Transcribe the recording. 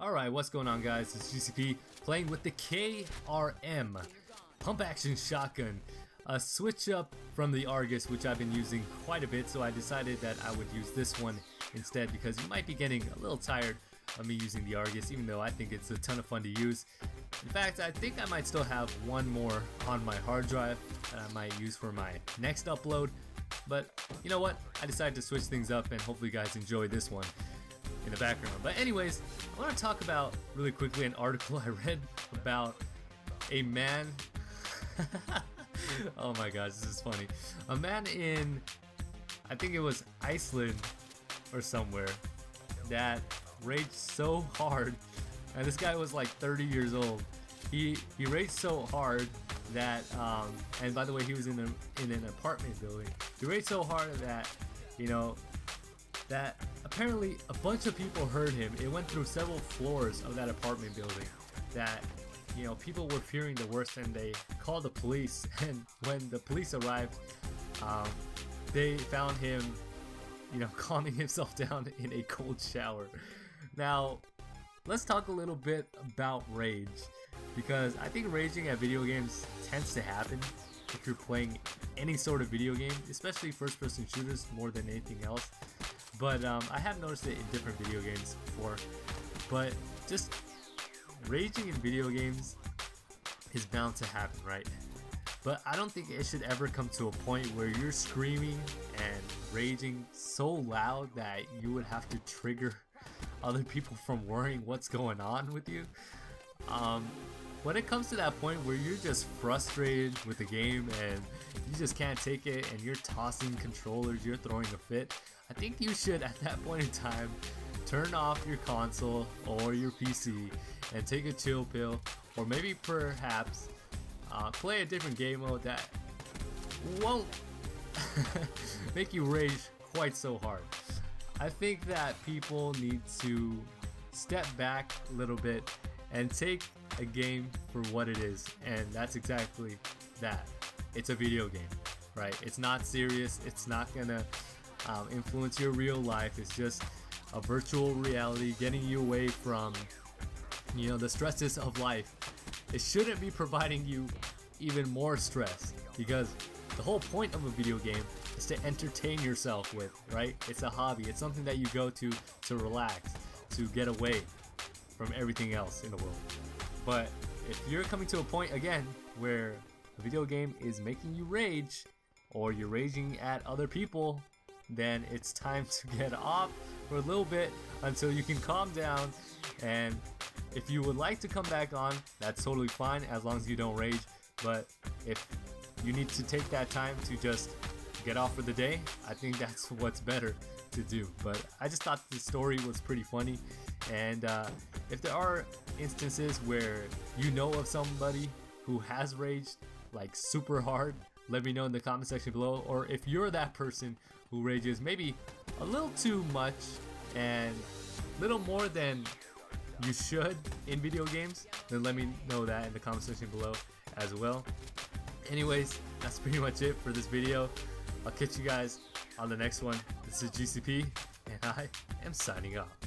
Alright, what's going on, guys? It's GCP playing with the KRM pump action shotgun, a switch up from the Argus, which I've been using quite a bit, so I decided that I would use this one instead because you might be getting a little tired of me using the Argus, even though I think it's a ton of fun to use. In fact, I think I might still have one more on my hard drive that I might use for my next upload, but you know what? I decided to switch things up and hopefully you guys enjoy this one in the background. But anyways, I want to talk about really quickly an article I read about a man oh my gosh, this is funny. A man in, I think it was Iceland or somewhere, that raged so hard, and this guy was like 30 years old. He raged so hard that and by the way, he was in an apartment building. He raged so hard that, you know, that apparently a bunch of people heard him. It went through several floors of that apartment building. That, you know, people were fearing the worst and they called the police. And when the police arrived, they found him, you know, calming himself down in a cold shower. Now, let's talk a little bit about rage, because I think raging at video games tends to happen if you're playing any sort of video game, especially first-person shooters more than anything else. But I have noticed it in different video games before. But just raging in video games is bound to happen, right? But I don't think it should ever come to a point where you're screaming and raging so loud that you would have to trigger other people from worrying what's going on with you. When it comes to that point where you're just frustrated with the game and you just can't take it and you're tossing controllers, you're throwing a fit, I think you should at that point in time turn off your console or your PC and take a chill pill, or maybe perhaps play a different game mode that won't make you rage quite so hard. I think that people need to step back a little bit and take a game for what it is, and that's exactly that. It's a video game, right? It's not serious. It's not gonna influence your real life. It's just a virtual reality getting you away from, you know, the stresses of life. It shouldn't be providing you even more stress, because the whole point of a video game is to entertain yourself with, right? It's a hobby. It's something that you go to relax, to get away from everything else in the world. But if you're coming to a point again where the video game is making you rage, or you're raging at other people, then it's time to get off for a little bit until you can calm down. And if you would like to come back on, that's totally fine as long as you don't rage. But if you need to take that time to just get off for the day, I think that's what's better to do. But I just thought the story was pretty funny, and if there are instances where you know of somebody who has raged like super hard, let me know in the comment section below. Or if you're that person who rages maybe a little too much and little more than you should in video games, then let me know that in the comment section below as well. Anyways, that's pretty much it for this video. I'll catch you guys on the next one. This is GCP, and I am signing off.